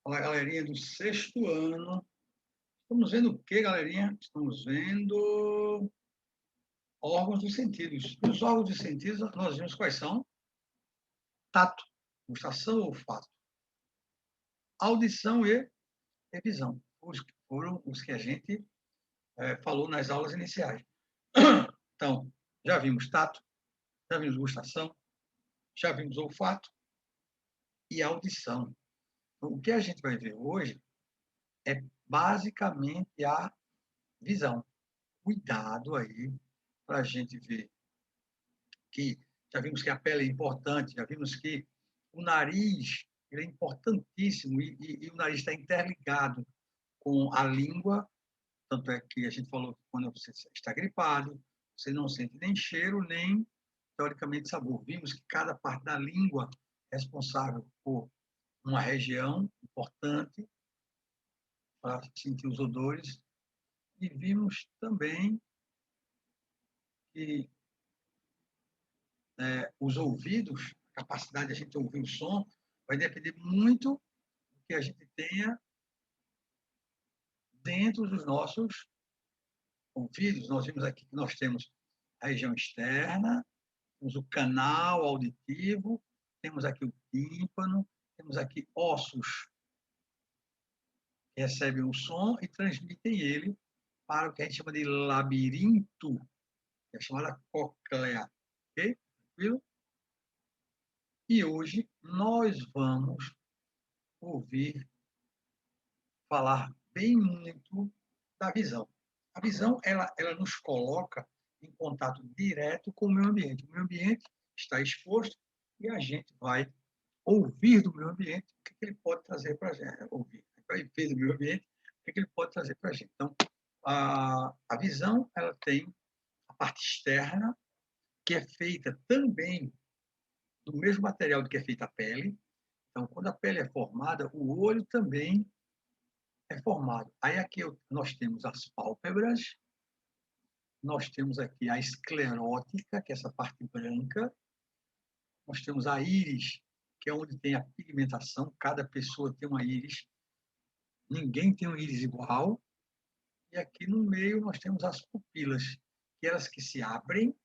Fala, galerinha do sexto ano. Estamos vendo o que, galerinha? Estamos vendo órgãos dos sentidos. Os órgãos dos sentidos, nós vimos quais são? Tato, gustação, olfato, audição e visão. Foram os que a gente falou nas aulas iniciais. Então, já vimos tato, já vimos gustação, já vimos olfato e audição. Então, o que a gente vai ver hoje é basicamente a visão. Cuidado aí para a gente ver que já vimos que a pele é importante, já vimos que o nariz ele é importantíssimo e o nariz está interligado com a língua, tanto é que a gente falou que quando você está gripado, você não sente nem cheiro, nem, teoricamente, sabor. Vimos que cada parte da língua é responsável por uma região importante para sentir os odores, e vimos também que os ouvidos, a capacidade de a gente ouvir o som, vai depender muito do que a gente tenha dentro dos nossos ouvidos. Nós vimos aqui que nós temos a região externa, temos o canal auditivo, temos aqui o tímpano, temos aqui ossos que recebem o som e transmitem ele para o que a gente chama de labirinto, que é chamada cóclea. Ok? Tranquilo? E hoje nós vamos ouvir falar bem muito da visão. A visão, ela nos coloca em contato direto com o meio ambiente. O meio ambiente está exposto e a gente vai ouvir do meio ambiente o que ele pode trazer para a gente. Ouvir, vai ver do meio ambiente o que ele pode trazer para a gente. Então, a visão, ela tem a parte externa, que é feita também do mesmo material do que é feita a pele. Então, quando a pele é formada, o olho também é formado. Aí aqui nós temos as pálpebras, nós temos aqui a esclerótica, que é essa parte branca, nós temos a íris, que é onde tem a pigmentação, cada pessoa tem uma íris, ninguém tem um íris igual, e aqui no meio nós temos as pupilas, que elas que se abrem,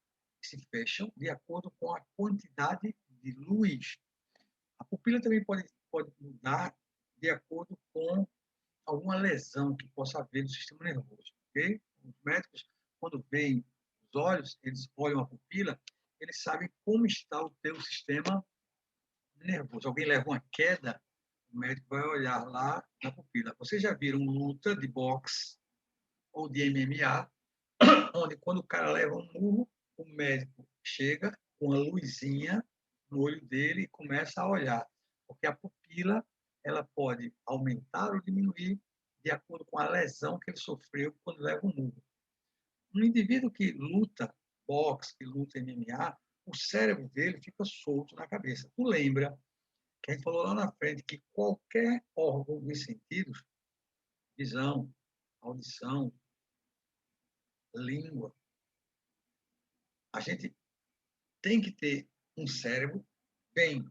se fecham, de acordo com a quantidade de luz. A pupila também pode mudar de acordo com alguma lesão que possa haver no sistema nervoso, ok? Os médicos, quando veem os olhos, eles olham a pupila, eles sabem como está o teu sistema nervoso. Alguém leva uma queda, o médico vai olhar lá na pupila. Vocês já viram luta de boxe ou de MMA, onde quando o cara leva um murro, o médico chega com a luzinha no olho dele e começa a olhar, porque a pupila ela pode aumentar ou diminuir de acordo com a lesão que ele sofreu quando leva um murro. Um indivíduo que luta boxe, que luta MMA, o cérebro dele fica solto na cabeça. Tu lembra que a gente falou lá na frente que qualquer órgão dos sentidos, visão, audição, língua, a gente tem que ter um cérebro bem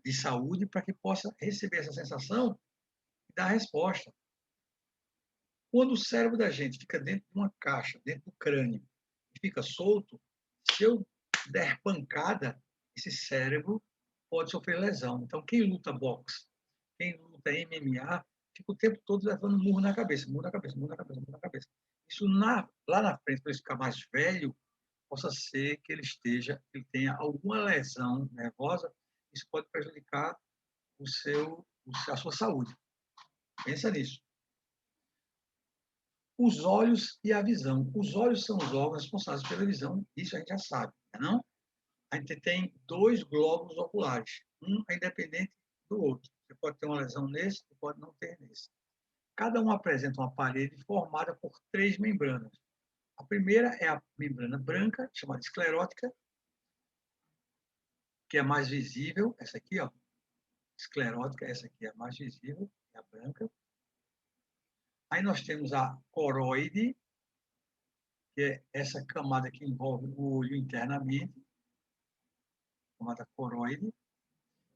de saúde para que possa receber essa sensação e dar a resposta. Quando o cérebro da gente fica dentro de uma caixa, dentro do crânio, e fica solto, se eu der pancada, esse cérebro pode sofrer lesão. Então, quem luta boxe, quem luta MMA, fica o tempo todo levando murro na cabeça, murro na cabeça, murro na cabeça, murro na cabeça. Isso lá na frente, para ele ficar mais velho, possa ser que ele tenha alguma lesão nervosa, isso pode prejudicar a sua saúde. Pensa nisso. Os olhos e a visão. Os olhos são os órgãos responsáveis pela visão, isso a gente já sabe, não? A gente tem dois glóbulos oculares, um é independente do outro. Você pode ter uma lesão nesse, você pode não ter nesse. Cada um apresenta uma parede formada por três membranas. A primeira é a membrana branca, chamada esclerótica, que é mais visível, essa aqui, ó, esclerótica, essa aqui é a mais visível, é a branca. Aí nós temos a coroide, que é essa camada que envolve o olho internamente, camada coroide.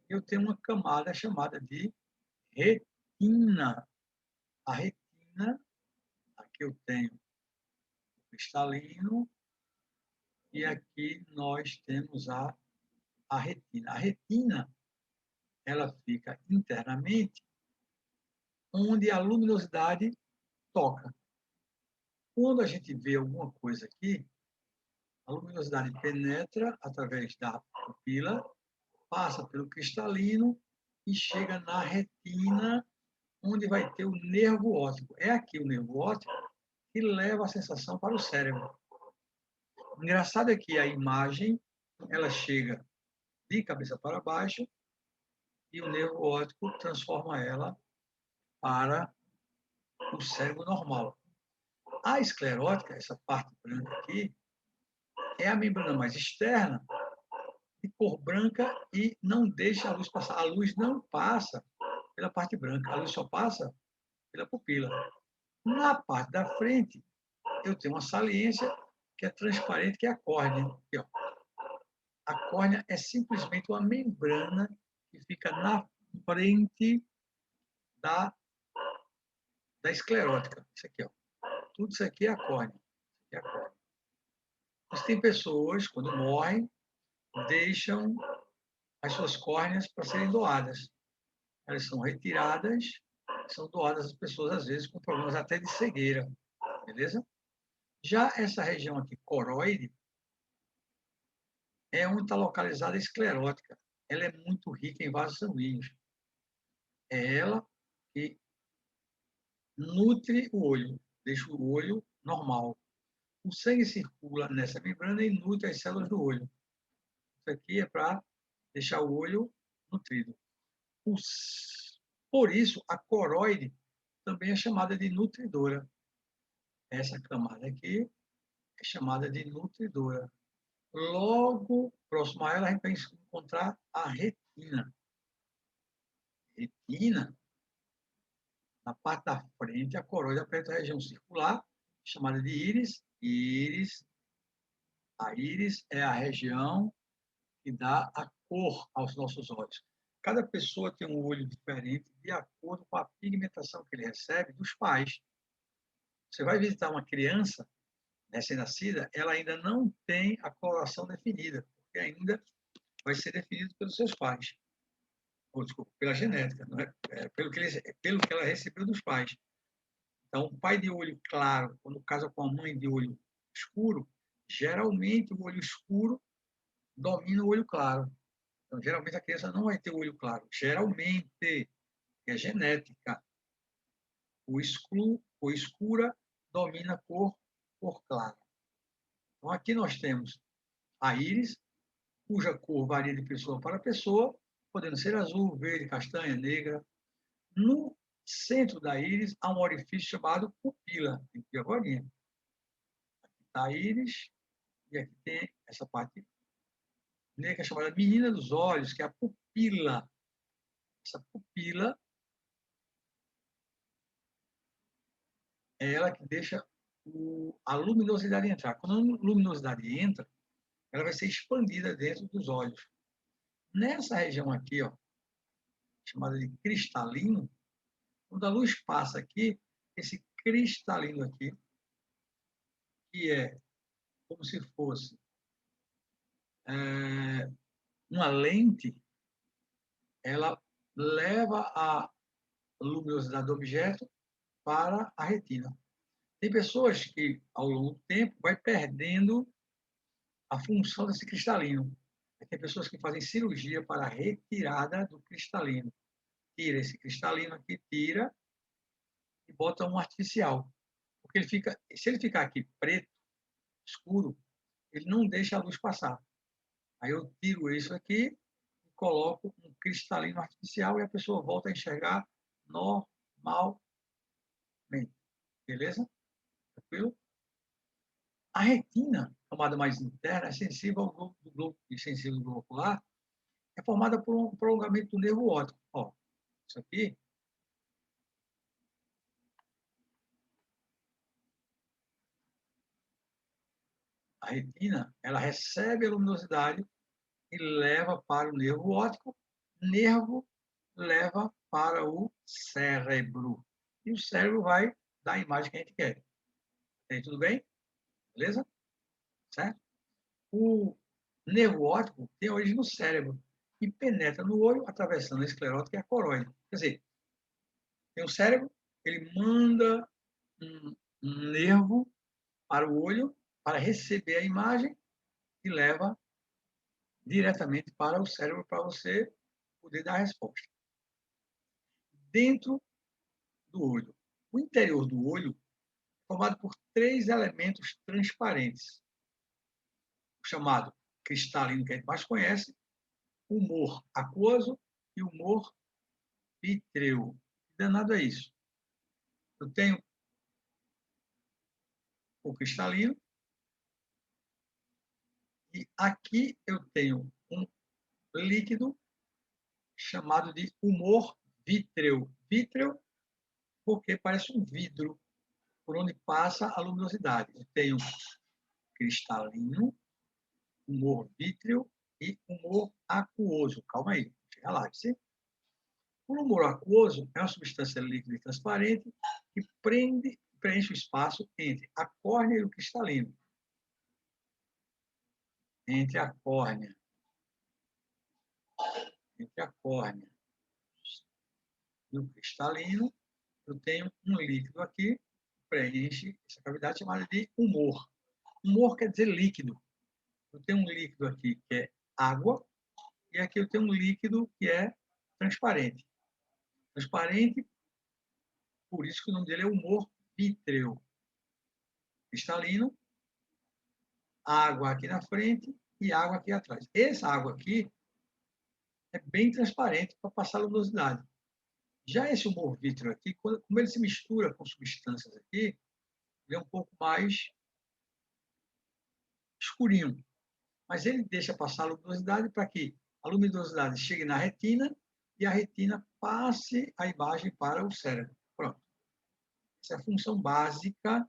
Eu tenho uma camada chamada de retina, aqui eu tenho o cristalino, e aqui nós temos a retina. A retina, ela fica internamente onde a luminosidade toca. Quando a gente vê alguma coisa aqui, a luminosidade penetra através da pupila, passa pelo cristalino e chega na retina, onde vai ter o nervo óptico. É aqui o nervo óptico que leva a sensação para o cérebro. O engraçado é que a imagem, ela chega de cabeça para baixo e o nervo óptico transforma ela para o cérebro normal. A esclerótica, essa parte branca aqui, é a membrana mais externa, de cor branca, e não deixa a luz passar. A luz não passa pela parte branca, a luz só passa pela pupila. Na parte da frente, eu tenho uma saliência que é transparente, que é a córnea. Aqui, ó. A córnea é simplesmente uma membrana que fica na frente da esclerótica. Isso aqui, ó. Tudo isso aqui é a córnea. Isso aqui é a córnea. Mas tem pessoas, quando morrem, deixam as suas córneas para serem doadas. Elas são retiradas, são doadas às pessoas, às vezes, com problemas até de cegueira. Beleza? Já essa região aqui, coroide, é onde está localizada a esclerótica. Ela é muito rica em vasos sanguíneos. É ela que nutre o olho, deixa o olho normal. O sangue circula nessa membrana e nutre as células do olho. Isso aqui é para deixar o olho nutrido. Por isso, a coroide também é chamada de nutridora. Essa camada aqui é chamada de nutridora. Logo próximo a ela, a gente vai encontrar a retina. Retina, na parte da frente, a coroide apresenta a região circular, chamada de íris. Íris. A íris é a região que dá a cor aos nossos olhos. Cada pessoa tem um olho diferente de acordo com a pigmentação que ele recebe dos pais. Você vai visitar uma criança recém-nascida, ela ainda não tem a coloração definida, porque ainda vai ser definido pelos seus pais. Ou, desculpa, pela genética, não é? Pelo que ela recebeu dos pais. Então, o pai de olho claro, quando casa com a mãe de olho escuro, geralmente o olho escuro domina o olho claro. Então, geralmente a criança não vai ter o olho claro. Geralmente, é genética. O escura domina a cor clara. Então, aqui nós temos a íris, cuja cor varia de pessoa para pessoa, podendo ser azul, verde, castanha, negra. No centro da íris há um orifício chamado pupila, aqui agora. Aqui está a íris, e aqui tem essa parte negra chamada menina dos olhos, que é a pupila. Essa pupila é ela que deixa a luminosidade entrar. Quando a luminosidade entra, ela vai ser expandida dentro dos olhos. Nessa região aqui, ó, chamada de cristalino, quando a luz passa aqui, esse cristalino aqui, que é como se fosse uma lente, ela leva a luminosidade do objeto para a retina. Tem pessoas que, ao longo do tempo, vai perdendo a função desse cristalino. Tem pessoas que fazem cirurgia para a retirada do cristalino. Tira esse cristalino aqui, tira e bota um artificial. Porque se ele ficar aqui preto, escuro, ele não deixa a luz passar. Aí eu tiro isso aqui e coloco um cristalino artificial e a pessoa volta a enxergar normalmente. Beleza? Tranquilo? A retina, camada mais interna, é sensível ao globo sensível do globo ocular, é formada por um prolongamento do nervo óptico. Ó, isso aqui a retina, ela recebe a luminosidade e leva para o nervo óptico, nervo leva para o cérebro. E o cérebro vai dar a imagem que a gente quer. E aí, tudo bem? Beleza? Certo? O nervo óptico tem origem no cérebro e penetra no olho, atravessando a esclerótica e a coroide. Quer dizer, tem o cérebro, ele manda um nervo para o olho para receber a imagem e leva diretamente para o cérebro para você poder dar a resposta. Dentro do olho. O interior do olho é formado por 3 elementos transparentes. O chamado cristalino, que a gente mais conhece, o humor aquoso e o humor vítreo. Danado é isso. Eu tenho o cristalino e aqui eu tenho um líquido chamado de humor vítreo. Vítreo porque parece um vidro por onde passa a luminosidade. Eu tenho cristalino, humor vítreo e humor aquoso. Calma aí, relaxe. O humor aquoso é uma substância líquida e transparente que preenche o espaço entre a córnea e o cristalino. Entre a córnea e o cristalino, eu tenho um líquido aqui, que preenche essa cavidade chamada de humor. Humor quer dizer líquido. Eu tenho um líquido aqui que é água, e aqui eu tenho um líquido que é transparente. Transparente, por isso que o nome dele é humor vítreo. Cristalino, água aqui na frente e água aqui atrás. Essa água aqui é bem transparente para passar luminosidade. Já esse humor vítreo aqui, como ele se mistura com substâncias aqui, ele é um pouco mais escurinho. Mas ele deixa passar a luminosidade para que a luminosidade chegue na retina e a retina passe a imagem para o cérebro. Pronto. Essa é a função básica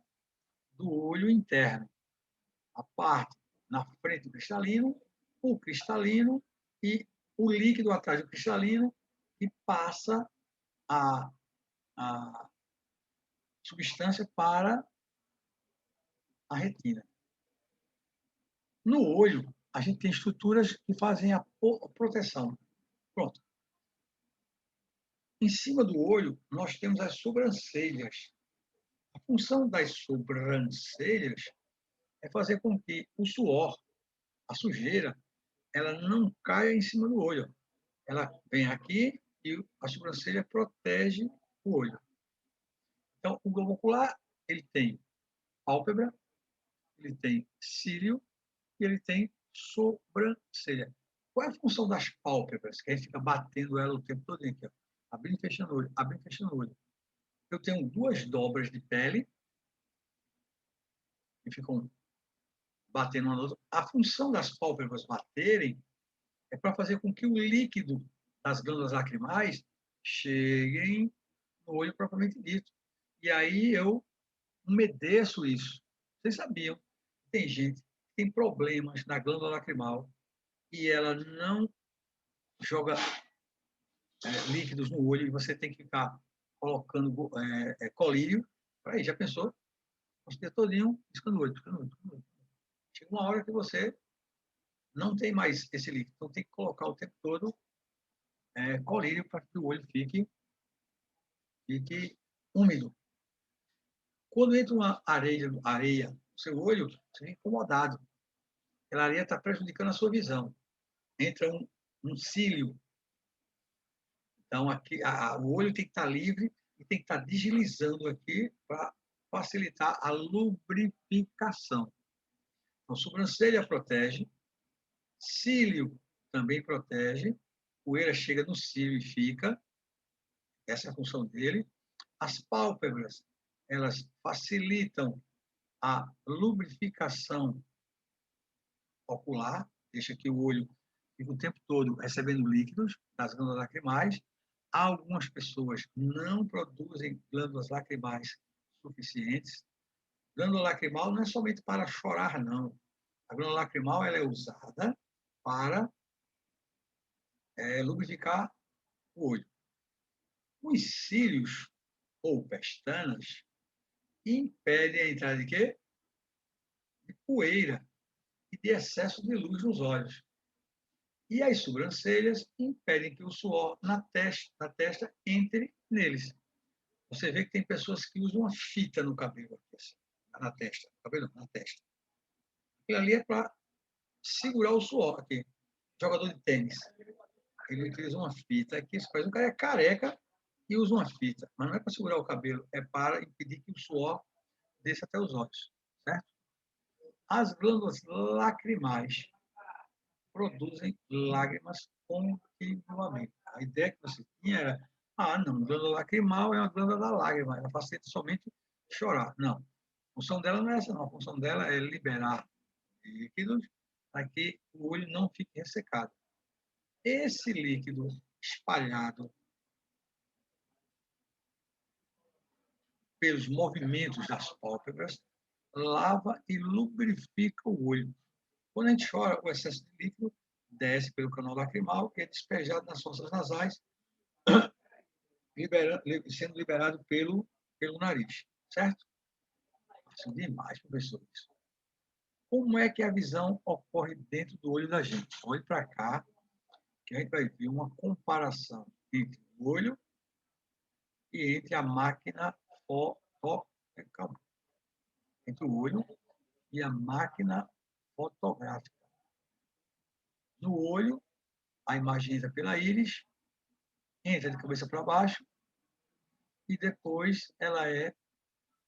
do olho interno. A parte na frente do cristalino, o cristalino e o líquido atrás do cristalino e passa a substância para a retina. No olho, a gente tem estruturas que fazem a proteção. Pronto. Em cima do olho, nós temos as sobrancelhas. A função das sobrancelhas é fazer com que o suor, a sujeira, ela não caia em cima do olho. Ela vem aqui e a sobrancelha protege o olho. Então, o globo ocular, ele tem pálpebra, ele tem cílio e ele tem sobrancelha. Qual é a função das pálpebras? Que a gente fica batendo ela o tempo todo aqui, ó. Abrindo e fechando o olho, abrindo e fechando o olho. Eu tenho 2 dobras de pele que ficam batendo uma na outra. A função das pálpebras baterem é para fazer com que o líquido das glândulas lacrimais cheguem no olho propriamente dito. E aí eu umedeço isso. Vocês sabiam? Tem gente que tem problemas na glândula lacrimal e ela não joga líquidos no olho e você tem que ficar colocando colírio. Aí, já pensou? O dia todinho piscando o olho, piscando o olho, piscando o olho. Chega uma hora que você não tem mais esse líquido. Então, tem que colocar o tempo todo colírio para que o olho fique úmido. Quando entra uma areia no seu olho, você fica incomodado. Aquela areia está prejudicando a sua visão. Entra um cílio. Então, aqui, o olho tem que estar livre e tem que estar deslizando aqui para facilitar a lubrificação. Então, sobrancelha protege, cílio também protege, poeira chega no cílio e fica, essa é a função dele. As pálpebras, elas facilitam a lubrificação ocular, deixa que o olho fica o tempo todo recebendo líquidos das glândulas lacrimais. Algumas pessoas não produzem glândulas lacrimais suficientes. Glândula lacrimal não é somente para chorar, não. A glândula lacrimal ela é usada para lubrificar o olho. Os cílios ou pestanas impedem a entrada de quê? De poeira e de excesso de luz nos olhos. E as sobrancelhas impedem que o suor na testa entre neles. Você vê que tem pessoas que usam uma fita no cabelo, aqui, assim, na testa. Cabelo na testa. Aquilo ali é para segurar o suor aqui. Jogador de tênis. Ele utiliza uma fita aqui, isso faz um cara é careca e usa uma fita. Mas não é para segurar o cabelo, é para impedir que o suor desça até os olhos. Certo? As glândulas lacrimais produzem lágrimas continuamente. A ideia que você tinha era, não, glândula lacrimal é uma glândula da lágrima, ela facilita somente chorar. Não, a função dela não é essa, não. A função dela é liberar líquidos para que o olho não fique ressecado. Esse líquido espalhado pelos movimentos das pálpebras lava e lubrifica o olho. Quando a gente chora, o excesso de líquido desce pelo canal lacrimal e é despejado nas fossas nasais, sendo liberado pelo nariz, certo? Fácil demais, professor. Isso. Como é que a visão ocorre dentro do olho da gente? Olhe para cá, que a gente vai ver uma comparação entre o olho e entre a máquina fotográfica. Entre o olho e a máquina fotográfica. No olho, a imagem entra pela íris, entra de cabeça para baixo e depois ela é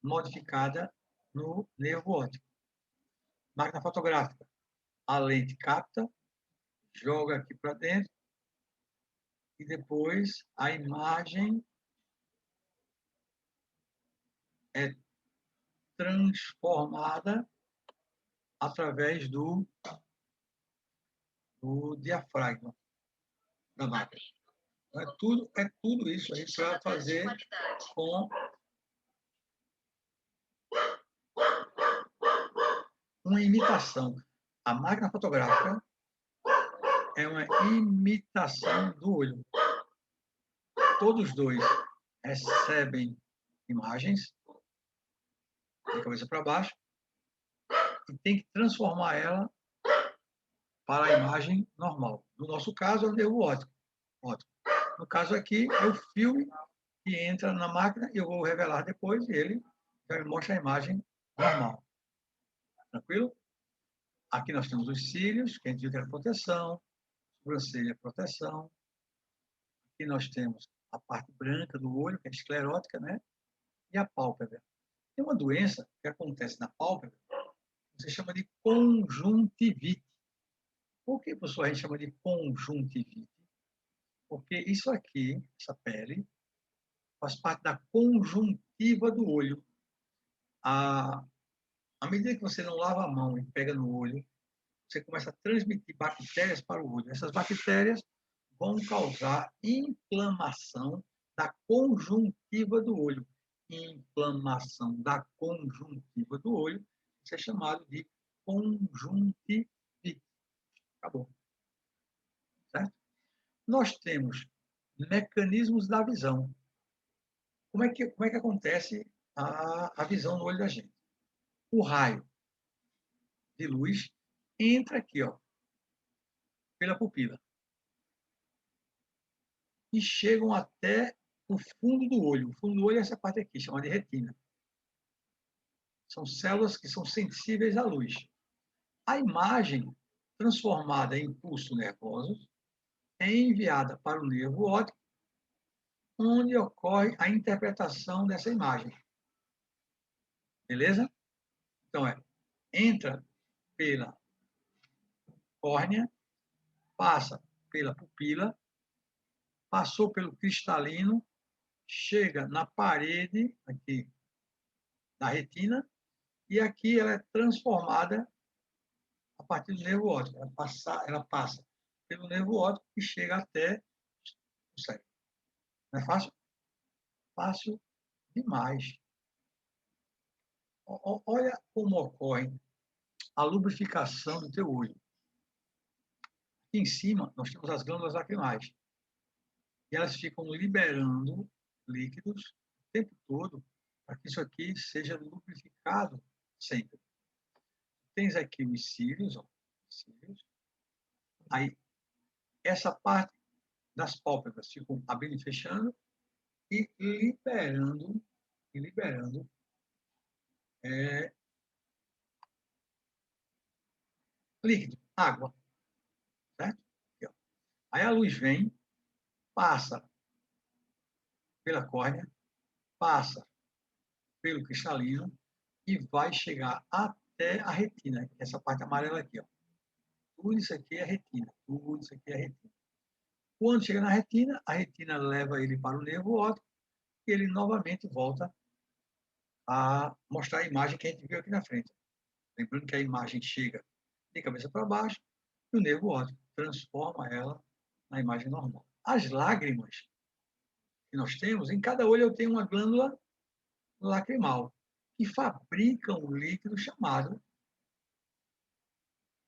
modificada no nervo óptico. Máquina fotográfica. A lente capta, joga aqui para dentro e depois a imagem é transformada através do diafragma da máquina. É tudo isso aí para fazer com uma imitação. A máquina fotográfica é uma imitação do olho. Todos dois recebem imagens de cabeça para baixo e tem que transformar ela para a imagem normal. No nosso caso, é o nervo óptico. No caso aqui, é o filme que entra na máquina e eu vou revelar depois e ele já me mostra a imagem normal. Tranquilo? Aqui nós temos os cílios, que a gente viu que era proteção, sobrancelha proteção. Aqui nós temos a parte branca do olho, que é esclerótica, né? E a pálpebra. Tem uma doença que acontece na pálpebra, que se chama de conjuntivite. Por que, professor, a gente chama de conjuntivite? Porque isso aqui, essa pele, faz parte da conjuntiva do olho. À medida que você não lava a mão e pega no olho, você começa a transmitir bactérias para o olho. Essas bactérias vão causar inflamação da conjuntiva do olho. Inflamação da conjuntiva do olho, isso é chamado de conjuntivite. Acabou. Certo? Nós temos mecanismos da visão. Como é que acontece a visão no olho da gente? O raio de luz entra aqui, ó, pela pupila. E chegam até o fundo do olho. O fundo do olho é essa parte aqui, chamada de retina. São células que são sensíveis à luz. A imagem, transformada em impulsos nervosos, é enviada para o nervo óptico, onde ocorre a interpretação dessa imagem. Beleza? Então, entra pela córnea, passa pela pupila, passou pelo cristalino, chega na parede aqui da retina e aqui ela é transformada a partir do nervo óptico. Ela passa pelo nervo óptico e chega até o cérebro. Não é fácil? Fácil demais. Olha como ocorre a lubrificação do teu olho. Aqui em cima, nós temos as glândulas lacrimais. E elas ficam liberando líquidos o tempo todo para que isso aqui seja lubrificado sempre. Tens aqui os cílios, ó, cílios. Aí, essa parte das pálpebras ficam abrindo e fechando e liberando líquido, água, certo? Aqui, ó. Aí a luz vem, passa pela córnea, passa pelo cristalino e vai chegar até a retina, essa parte amarela aqui, ó. Tudo isso aqui é retina, tudo isso aqui é retina. Quando chega na retina, a retina leva ele para o nervo óptico e ele novamente volta a mostrar a imagem que a gente viu aqui na frente. Lembrando que a imagem chega de cabeça para baixo e o nervo óptico transforma ela na imagem normal. As lágrimas que nós temos, em cada olho eu tenho uma glândula lacrimal, que fabrica um líquido chamado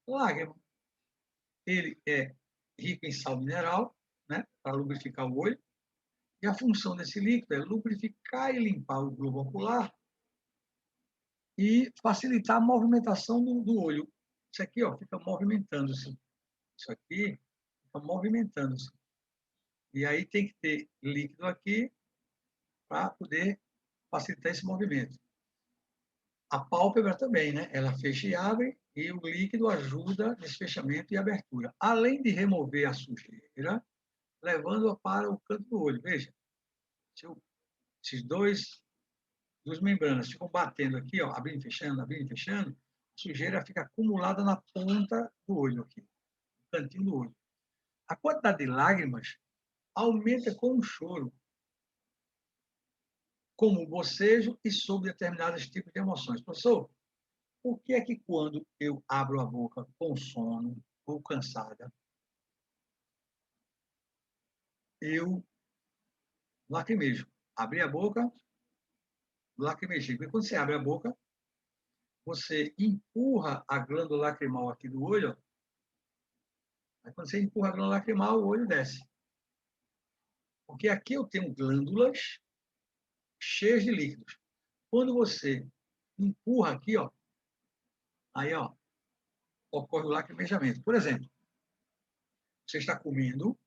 lágrima. Ele é rico em sal mineral, né, para lubrificar o olho, e a função desse líquido é lubrificar e limpar o globo ocular e facilitar a movimentação do olho. Isso aqui, ó, fica movimentando-se. Isso aqui fica movimentando-se. E aí tem que ter líquido aqui para poder facilitar esse movimento. A pálpebra também, né? Ela fecha e abre e o líquido ajuda nesse fechamento e abertura. Além de remover a sujeira, levando-a para o canto do olho. Veja, esses duas membranas ficam batendo aqui, ó, abrindo e fechando, a sujeira fica acumulada na ponta do olho aqui, no cantinho do olho. A quantidade de lágrimas aumenta com o choro, como o bocejo e sob determinados tipos de emoções. Professor, por que é que quando eu abro a boca com sono ou cansada, eu lacrimejo? Abri a boca, lacrimejei. Porque quando você abre a boca, você empurra a glândula lacrimal aqui do olho, ó. Aí quando você empurra a glândula lacrimal, o olho desce. Porque aqui eu tenho glândulas cheias de líquidos. Quando você empurra aqui, ó, aí ó, ocorre o lacrimejamento. Por exemplo, você está comendo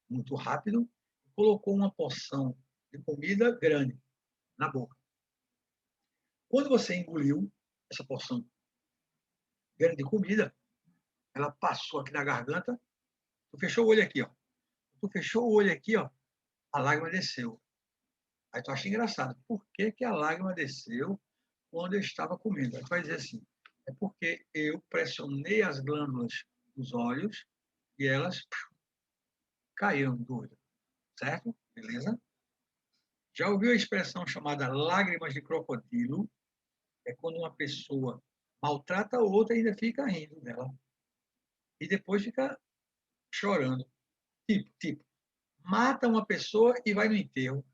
muito rápido e colocou uma porção de comida grande na boca. Quando você engoliu essa porção grande de comida, ela passou aqui na garganta, tu fechou o olho aqui, ó. Tu fechou o olho aqui, ó, a lágrima desceu. Aí tu acha engraçado. Por que que a lágrima desceu quando eu estava comendo? Aí tu vai dizer assim, é porque eu pressionei as glândulas dos olhos e elas caíram do olho. Certo? Beleza? Já ouviu a expressão chamada lágrimas de crocodilo? É quando uma pessoa maltrata a outra e ainda fica rindo dela. E depois fica chorando. Tipo, mata uma pessoa e vai no enterro.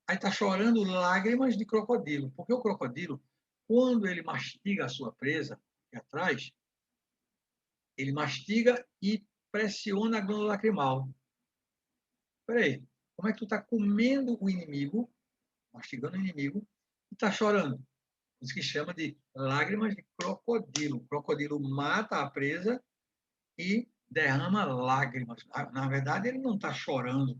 Aí está chorando lágrimas de crocodilo. Porque o crocodilo, quando ele mastiga a sua presa, aqui atrás, ele mastiga e pressiona a glândula lacrimal. Espera aí, como é que tu está comendo o inimigo, mastigando o inimigo, e está chorando? Isso que chama de lágrimas de crocodilo. O crocodilo mata a presa e derrama lágrimas. Na verdade, ele não está chorando.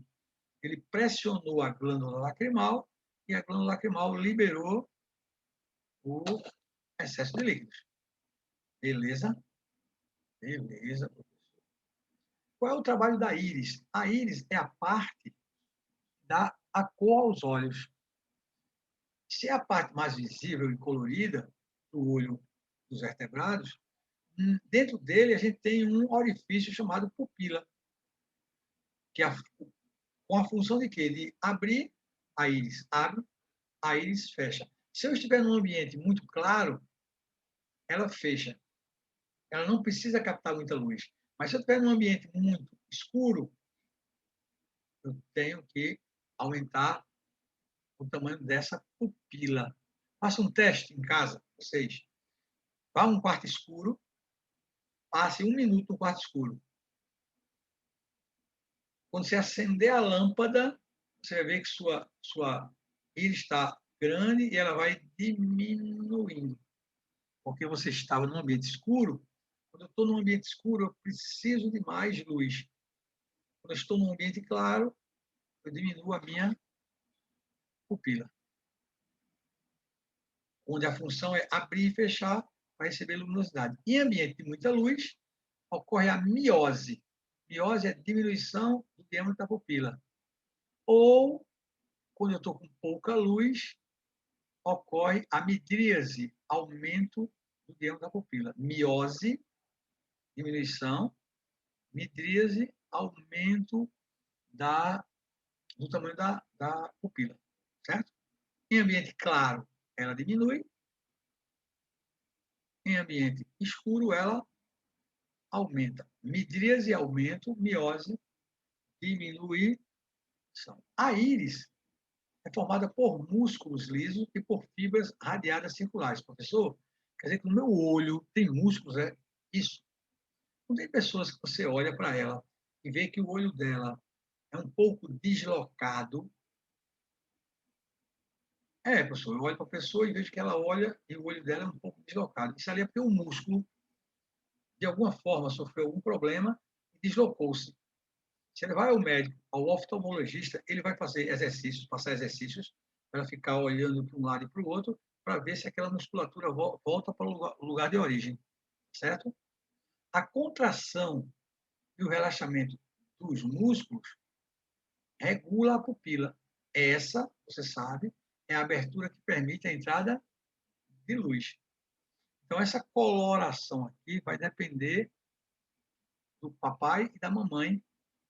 Ele pressionou a glândula lacrimal e a glândula lacrimal liberou o excesso de líquidos. Beleza? Beleza, professor. Qual é o trabalho da íris? A íris é a parte que dá a cor aos olhos. Se é a parte mais visível e colorida do olho dos vertebrados, dentro dele a gente tem um orifício chamado pupila, que é com a função de quê? De abrir a íris. Abre, a íris fecha. Se eu estiver num ambiente muito claro, ela fecha. Ela não precisa captar muita luz. Mas se eu estiver num ambiente muito escuro, eu tenho que aumentar o tamanho dessa pupila. Faça um teste em casa, vocês. Vá a um quarto escuro, passe 1 minuto no quarto escuro. Quando você acender a lâmpada, você vai ver que sua íris está grande e ela vai diminuindo. Porque você estava num ambiente escuro. Quando eu estou num ambiente escuro, eu preciso de mais luz. Quando eu estou num ambiente claro, eu diminuo a minha pupila, onde a função é abrir e fechar para receber luminosidade. Em ambiente de muita luz, ocorre a miose. Miose é diminuição do diâmetro da pupila. Ou, quando eu estou com pouca luz, ocorre a midríase, aumento do diâmetro da pupila. Miose, diminuição, midríase, aumento do tamanho da pupila, certo? Em ambiente claro, ela diminui. Em ambiente escuro, ela aumenta. Midríase, aumento. Miose, diminuição. A íris é formada por músculos lisos e por fibras radiadas circulares. Professor, quer dizer que no meu olho tem músculos, é isso. Não tem pessoas que você olha para ela e vê que o olho dela é um pouco deslocado. É, professor, eu olho para a pessoa e vejo que ela olha e o olho dela é um pouco deslocado. Isso ali é porque o músculo, de alguma forma, sofreu algum problema e deslocou-se. Se ele vai ao médico, ao oftalmologista, ele vai fazer exercícios, passar exercícios, para ficar olhando para um lado e para o outro, para ver se aquela musculatura volta para o lugar de origem, certo? A contração e o relaxamento dos músculos regula a pupila. Essa, você sabe, é a abertura que permite a entrada de luz. Então, essa coloração aqui vai depender do papai e da mamãe,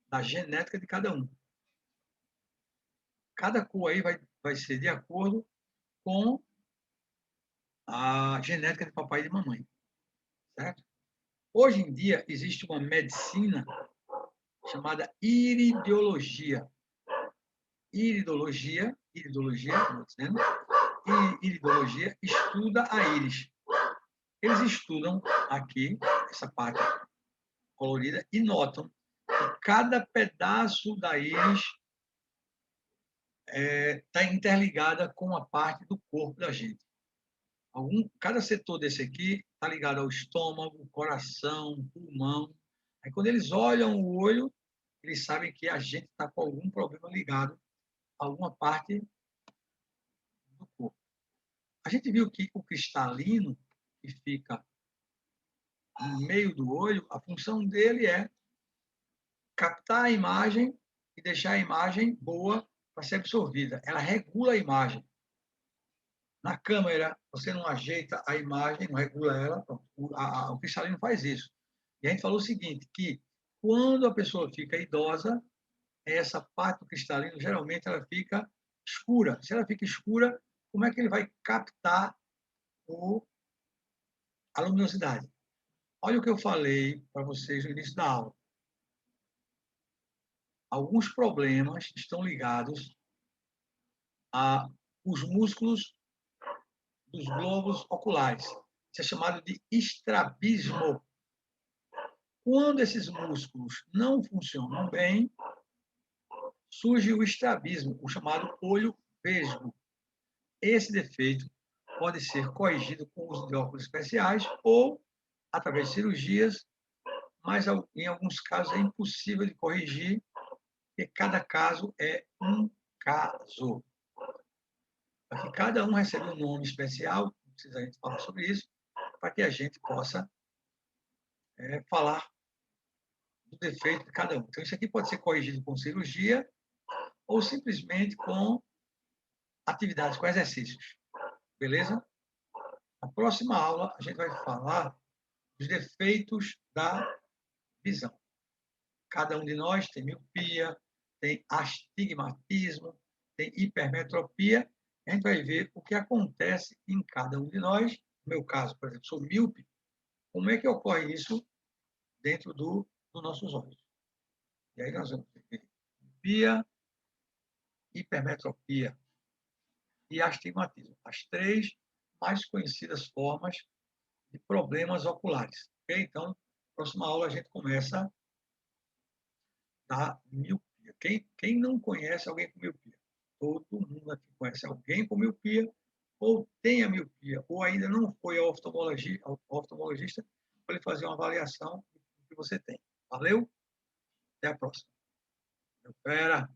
da genética de cada um. Cada cor aí vai ser de acordo com a genética de papai e de mamãe, certo? Hoje em dia, existe uma medicina chamada iridiologia. Iridologia, como dizendo, iridologia estuda a íris. Eles estudam aqui, essa parte colorida, e notam que cada pedaço da íris está interligada com uma parte do corpo da gente. Cada setor desse aqui está ligado ao estômago, coração, pulmão. Aí, quando eles olham o olho, eles sabem que a gente está com algum problema ligado a alguma parte do corpo. A gente viu que o cristalino, que fica no meio do olho, a função dele é captar a imagem e deixar a imagem boa para ser absorvida. Ela regula a imagem. Na câmera, você não ajeita a imagem, não regula ela, o cristalino faz isso. E a gente falou o seguinte, que quando a pessoa fica idosa, essa parte do cristalino, geralmente, ela fica escura. Se ela fica escura, como é que ele vai captar a luminosidade? Olha o que eu falei para vocês no início da aula. Alguns problemas estão ligados aos músculos dos globos oculares. Isso é chamado de estrabismo. Quando esses músculos não funcionam bem, surge o estrabismo, o chamado olho vesgo. Esse defeito pode ser corrigido com o uso de óculos especiais ou através de cirurgias, mas em alguns casos é impossível de corrigir, porque cada caso é um caso. Aqui cada um recebe um nome especial, não precisa a gente falar sobre isso, para que a gente possa falar do defeito de cada um. Então, isso aqui pode ser corrigido com cirurgia ou simplesmente com atividades, com exercícios. Beleza? Na próxima aula, a gente vai falar dos defeitos da visão. Cada um de nós tem miopia, tem astigmatismo, tem hipermetropia. A gente vai ver o que acontece em cada um de nós. No meu caso, por exemplo, sou míope. Como é que ocorre isso dentro dos nossos olhos? E aí nós vamos ver miopia, hipermetropia e astigmatismo. As três mais conhecidas formas de problemas oculares. Okay? Então, na próxima aula a gente começa da miopia. Quem não conhece alguém com miopia? Todo mundo aqui conhece alguém com miopia, ou tem a miopia, ou ainda não foi ao oftalmologista para ele fazer uma avaliação do que você tem. Valeu? Até a próxima. Espera.